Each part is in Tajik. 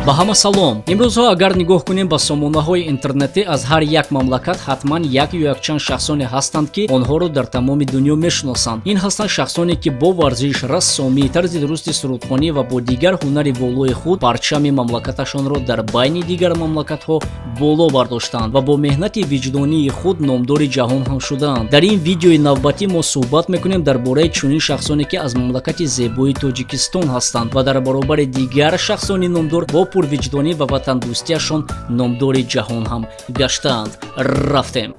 ба ҳама салом. имрӯзҳо агар нигоҳ кунем ба сомонаҳои интернетӣ, аз ҳар як мамлакат ҳатман як ё якчанд шахсоне ҳастанд ки онҳоро дар тамоми дунё мешиносанд. ин ҳастанд шахсоне ки бо варзиш, рассомӣ, тарзи дурусти сурудхонӣ ва бо дигар ҳунари волои худ парчами мамлакаташонро дар байни дигар мамлакатҳо боло бардоштанд ва бо меҳнати виҷдонии худ номдори ҷаҳон ҳам шуданд. дар ин видеои навбатӣ мо суҳбат мекунем дар бораи чунин шахсоне ки аз мамлакати зебои Тоҷикистон ҳастанд ва дар баробари дигар шахсони номдор бо пурвиҷдонӣ ва ватандӯстиашон номдори ҷаҳон ҳам гаштаанд. рафтем.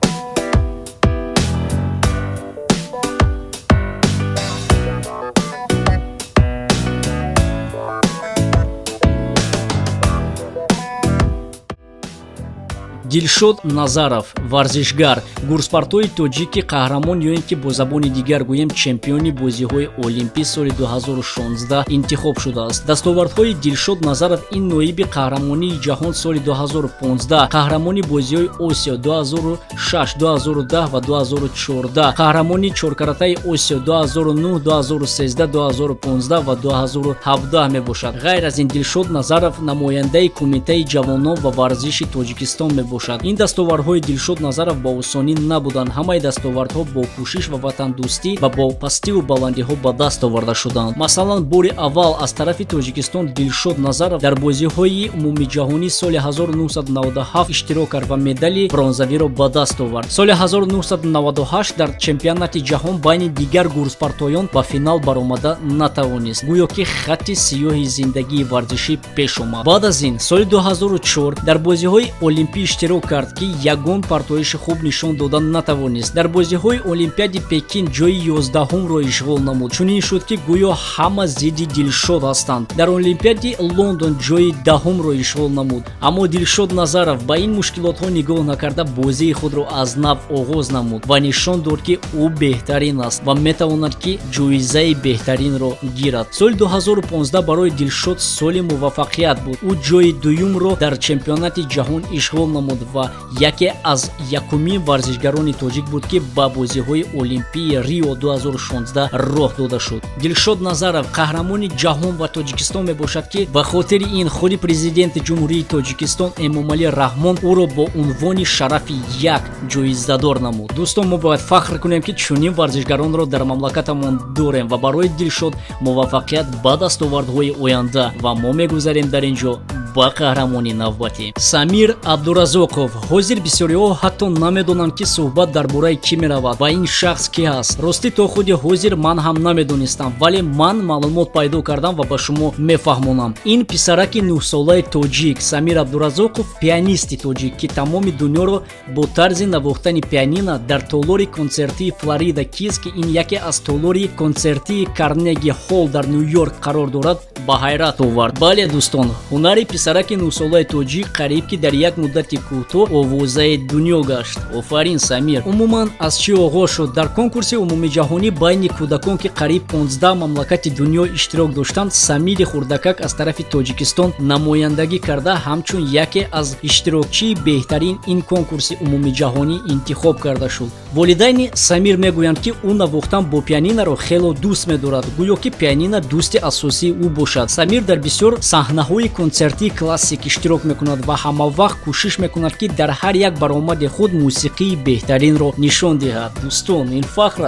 Дилшод Назаров, варзишгар, гурспартои тоҷики қаҳрамон ё ин ки бо забони дигар гӯем чемпиони бозиҳои олимпӣ соли 2016 интихоб шудааст. дастовардҳои Дилшод Назаров ин ноиби қаҳрамонии ҷаҳон соли 2015, қаҳрамони бозиҳои Осиё 2006, 2010 ва 2014, қаҳрамони чоркаратаи Осиё 2009, 2013, 2015 ва 2017 мебошад. ғайр аз ин Дилшод Назаров намояндаи кумитаи ҷавонон ва варзиши Тоҷикистон мебошад. ин дастовардҳои Дилшод Назаров ба осонӣ набуданд. ҳамаи дастовардҳо бо кӯшиш ва ватандӯстӣ ва бо пастиву баландиҳо ба даст оварда шуданд. масалан, бори аввал аз тарафи Тоҷикистон Дилшод Назаров дар бозиҳои умумиҷаҳонӣ соли 1997 иштирок кард ва медали бронзавиро ба даст овард. соли 1998 дар чемпионати ҷаҳон байни дигар гурспартоён ба финал баромада натавонист. гӯё ки хатти сиёҳи зиндагии варзишӣ пеш омад. баъд аз ин соли 2004 дар бозиҳои олимпӣ иштирок кард ки ягон партоиши хуб нишон дода натавонист. дар бозиҳои олимпиади Пекин ҷои 11-умро ишғол намуд. чунин шуд ки гӯё ҳама зидди Дилшод ҳастанд. дар олимпиади Лондон ҷои 10-умро ишғол намуд. аммо Дилшод Назаров ба ин мушкилотҳо нигоҳ накарда бозии худро аз нав оғоз намуд ва нишон дод ки ӯ беҳтарин аст ва метавонад ки ҷоизаи беҳтаринро гирад. соли 2015 барои Дилшод соли муваффақият буд. ӯ ҷои дуюмро дар чемпионати ҷаҳон ишғол намуд ва яке аз якумин варзишгарони тоҷик буд ки ба бозиҳои олимпии Рио 2016 роҳ дода шуд. Дилшод Назаров қаҳрамони ҷаҳон ва Тоҷикистон мебошад ки ба хотири ин худи президенти ҷумҳурии Тоҷикистон Эмомалӣ Раҳмон ӯро бо унвони шарафи як ҷоизадор намуд. дӯстон, мо бояд фахр кунем ки чунин варзишгаронро дар мамлакатамон дорем ва барои Дилшод муваффақият ба дастовардҳои оянда ва мо мегузарем дар ин ҷо ба қаҳрамони навбатӣ. Самир Абдуразоқов. ҳозир бисёриҳо ҳатто намедонанд ки суҳбат дар бораи кӣ меравад ва ин шахс кӣ аст. ростӣ то худи ҳозир ман ҳам намедонистам, вале ман маълумот пайдо кардам ва ба шумо мефаҳмонам. ин писараки 9-солаи тоҷик Самир Абдуразоқов, пианисти тоҷик ки тамоми дунёро бо тарзи навохтани пианино дар толори консертии Флорида Кис ки ин яке аз толори консертии Карнеги Холл дар Нью-Йорк қарор дорад, ба ҳайрат овард. бале дӯстон, ҳунари писараки 9-солаи тоҷик қариб ки дар як муддати кӯтоҳ овозаи дунё гашт. офарин Самир. умуман аз чӣ оғоз шуд? дар конкурси умумиҷаҳонӣ байни кӯдакон ки қариб 15 мамлакати дунё иштирок доштанд, Самири хурдакак аз тарафи Тоҷикистон намояндагӣ карда ҳамчун яке аз иштирокчии беҳтарин ин конкурси умумиҷаҳонӣ интихоб карда шуд. волидайни Самир мегӯянд ки ӯ навохтан бо пианиноро хело дӯст медорад, гӯё ки пианино дӯсти асосии ӯ бошад. Самир дар бисёр саҳнаҳои консертии классик иштирок мекунад ва ҳамавақт кӯшиш мекунад ки дар ҳар як баромади худ мусиқии беҳтаринро нишон диҳад. дӯстон, ин фахр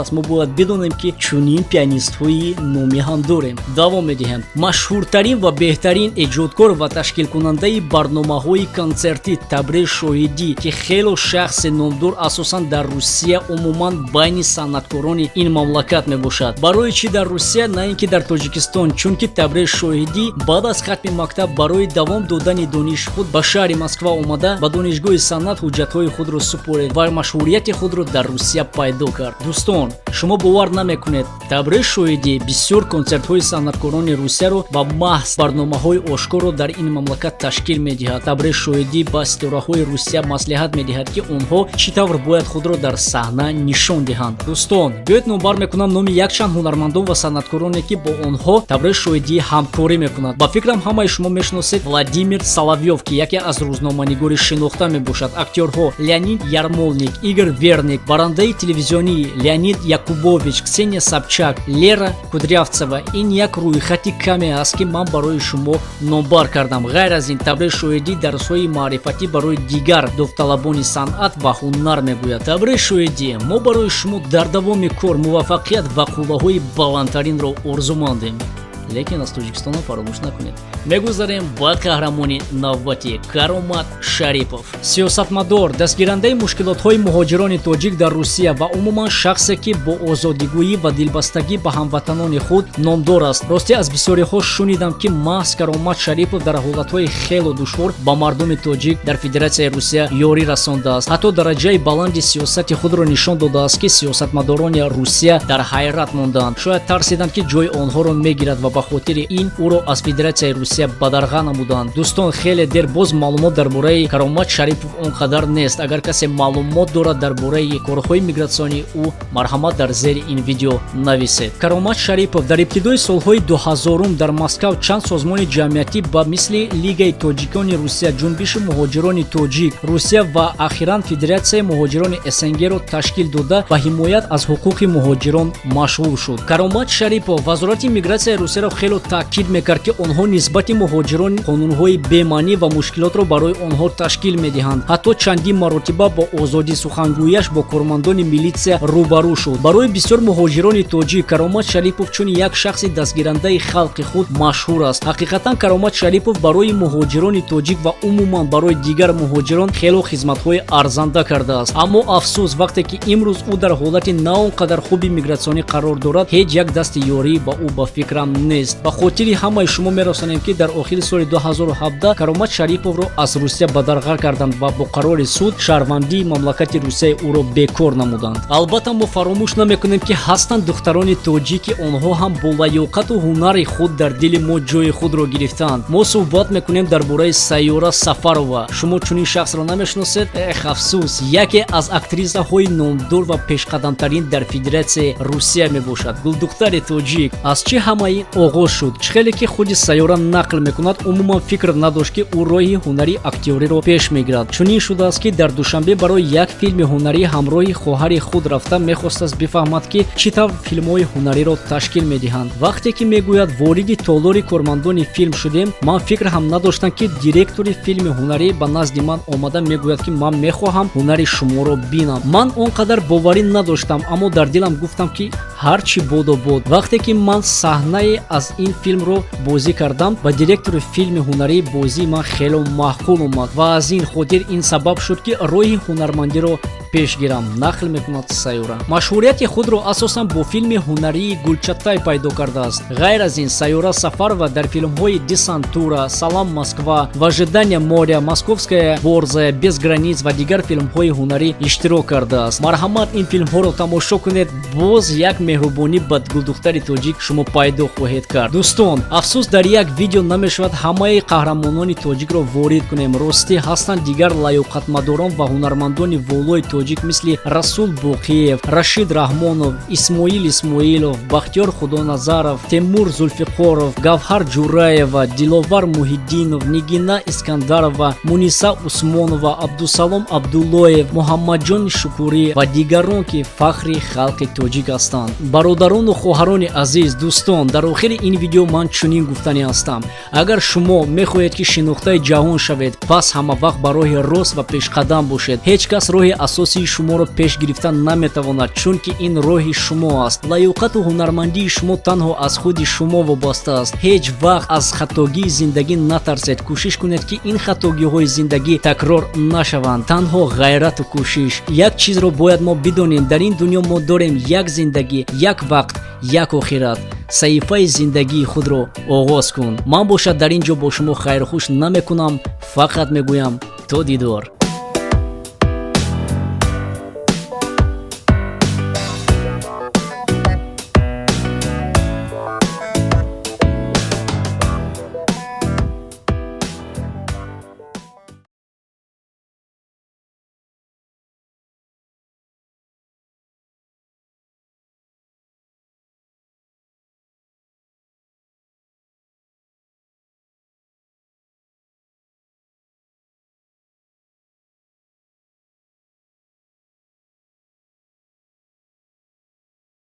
аст. мо бояд бидонем ки чунин пианистҳои номӣ ҳам дорем. давом медиҳем. машҳуртарин ва беҳтарин эҷодкор ва ташкилкунандаи барномаҳои консертӣ Табрез Шоҳидӣ ки хело шахси номдор асосан дар Русия, умуман байни санъаткорони ин мамлакат мебошад. барои чӣ дар Русия, на ин ки дар Тоҷикистон? чунки Табрез Шоҳидӣ баъд аз хатми мактаб барои давом додани дониш худ ба шаҳри Москва омада, ба донишгоҳи санъат ҳуҷҷатҳои худро супорид ва машҳурияти худро дар Русия пайдо кард. дӯстон, шумо бовар наметавонед, Табрез Шоҳидӣ бисёр консертҳои санъаткорони Русияро ва маҳз барномаҳои ошкорро дар ин мамлакат ташкил медиҳад. Табрез Шоҳидӣ ба ситораҳои Русия маслиҳат медиҳад ки онҳо чӣ тавр бояд худро дар саҳна нишон диҳанд. дӯстон, биёед номбар мекунам номи якчанд ҳунармандон ва санъаткороне ки бо онҳо Табрез Шоҳидӣ ҳамкорӣ мекунад. ба фикрам ҳамаи шумо мешносед Владимир Соловьев ки яке аз рӯзноманигори шинохта мебошад. Актёрҳо Леонид Ярмолник, Игорь Верник, барандаи телевизионӣ Леонид Якубович, Ксения Собчак, Лера Кудрявцева. ин як рӯйхати каме аст ки ман барои шумо номбар кардам. ғайр аз ин табре шоҳидӣ дарсҳои маърифатӣ барои дигар довталабони санъат ва ҳунар мегӯяд. табре шоҳидӣ мо барои шумо дар давоми кор муваффақият ва қуллаҳои баландтаринро орзумандем. лекин аз Тоҷикистон фаромӯш накунед. мегузарем ба қаҳрамони навбатӣ Каромат Шарипов. сиёсатмадор, дастгирандаи мушкилотҳои муҳоҷирони тоҷик дар Русия ва умуман шахсе ки бо озодигӯӣ ва дилбастагӣ ба ҳамватанони худ номдор аст. росте аз бисёриҳо шунидам ки маҳз Каромат Шарипов дар ҳолатҳои хело душвор ба мардуми тоҷик дар Федератсияи Русия ёрӣ расондааст. ҳатто дараҷаи баланди сиёсати худро нишон додааст ки сиёсатмадорони Русия дар ҳайрат мондаанд. шояд тарсиданд ки ҷои онҳоро мегирад ва ба хотири ин ӯро аз Федератсияи Русия бадарға намуданд. дӯстон, хеле дер боз маълумот дар бораи Каромат Шарипов он қадар нест. агар касе маълумот дорад дар бораи корҳои мигратсионӣ ӯ марҳамат дар зери ин видео нависед. Каромат Шарипов дар ибтидои солҳои 2000 дар Москав чанд созмони ҷамъиятӣ ба мисли Лигаи тоҷикони Русия, Ҷунбиши муҳоҷирони тоҷик Русия ва ахиран Федератсияи муҳоҷирони СНГ-ро ташкил дода ба ҳимоят аз ҳуқуқи муҳоҷирон машғул шуд. Каромат Шарипов вазорати мигратсияи Русияро хело таъкид мекард ки онҳо нисбати муҳоҷирон қонунҳои бемаънӣ ва мушкилотро барои онҳо ташкил медиҳанд. ҳатто чандин маротиба бо озодӣ сухангӯияш бо кормандони милитсия рӯбарӯ шуд. барои бисёр муҳоҷирони тоҷик Каромат Шарипов чун як шахси дастгирандаи халқи худ машҳур аст. ҳақиқатан Каромат Шарипов барои муҳоҷирони тоҷик ва умуман барои дигар муҳоҷирон хело хизматҳои арзанда кардааст. аммо афсӯс, вақте ки имрӯз ӯ дар ҳолати на он қадар хуби мигратсионӣ қарор дорад, ҳеҷ як дасти ёрӣ ба ӯ ба фикрам нест. ба хотири ҳамаи шумо мерасонем ки дар охири соли 2017 Каромат Шариповро аз Русия бадарға карданд ва бо қарори суд шаҳрвандии мамлакати Русияи ӯро бекор намуданд. албатта мо фаромӯш намекунем ки ҳастанд духтарони тоҷик ки онҳо ҳам бо лаёқату ҳунари худ дар дили мо ҷои худро гирифтаанд. мо суҳбат мекунем дар бораи Сайёра Сафарова. шумо чунин шахсро намешиносед? афсӯс, яке аз актрисаҳои номдор ва пешқадамтарин дар Федератсияи Русия мебошад. гулдухтари тоҷик. аз чӣ ҳама ин оғоз шуд? чихеле ки худи Сайёра нақл мекунад, умуман фикр надошт ки ӯ роҳи ҳунарӣ актёриро пеш мегирад. чунин шудааст ки дар душанбе барои як филми ҳунарӣ ҳамроҳи хоҳари худ рафта мехостаст бифаҳмад ки чӣ тавр филмҳои ҳунариро ташкил медиҳанд. вақте ки мегӯяд вориди толори кормандони филм шудем, ман фикр ҳам надоштам ки директори филми ҳунарӣ ба назди ман омада мегӯяд ки ман мехоҳам ҳунари шуморо бинам. ман он қадар боварӣ надоштам, аммо дар дилам гуфтам ки ҳарчи бодо бод. вақте ки ман саҳнае аз ин филмро бозӣ кардам, ба директори филми ҳунарӣ бозии ман хело маъқул омад ва аз ин хотир ин сабаб шуд ки роҳи ҳунармандиро пеш гирам. нақл мекунад Сайёра. машҳурияти худро асосан бо филми ҳунарии Гулчатай пайдо кардааст. ғайр аз ин Сайёра Сафарова дар филмҳои Десантура, Салам Москва, В ожидании моря, Московская борзая, Без границ ва дигар филмҳои ҳунарӣ иштирок кардааст. марҳамат, ин филмҳоро тамошо кунед. боз як меҳрубонӣ ба гулдухтари тоҷик шумо пайдо хоҳед кард. дӯстон, афсӯс дар як видео намешавад ҳамаи қаҳрамонони тоҷикро ворид кунем. ростӣ ҳастанд дигар лаёқатмадорон ва ҳунармандони волои тоҷик мисли Расул Боқиев, Рашид Раҳмонов, Исмоил Исмоилов, Бахтиёр Худоназаров, Темур Зулфиқоров, Гавҳар Ҷураева, Диловар Муҳиддинов, Нигина Искандарова, Муниса Усмонова, Абдусалом Абдуллоев, Муҳаммадҷон Шукурӣ ва дигарон ки фахри халқи тоҷик ҳастанд. бародарону хоҳарони азиз, дӯстон, дар охири ин видео ман чунин гуфтанӣ ҳастам. агар шумо мехоҳед ки шинохтаи ҷаҳон шавед, пас ҳамавақт ба роҳи рост ва пешқадам бошед. ҳеҷ кас роҳи асосии шуморо пеш гирифта наметавонад, чунки ин роҳи шумо аст. лаёқату ҳунармандии шумо танҳо аз худи шумо вобаста аст. ҳеҷ вақт аз хатогии зиндагӣ натарсед. кӯшиш кунед ки ин хатогиҳои зиндагӣ такрор нашаванд. танҳо ғайрату кӯшиш. як чизро бояд мо бидонем, дар ин дунё мо дорем як зиндагӣ, як вақт, як охират. саҳифаи зиндагии худро оғоз кун. ман бошад дар ин ҷо бо шумо хайрухуш намекунам, фақат мегӯям то дидор.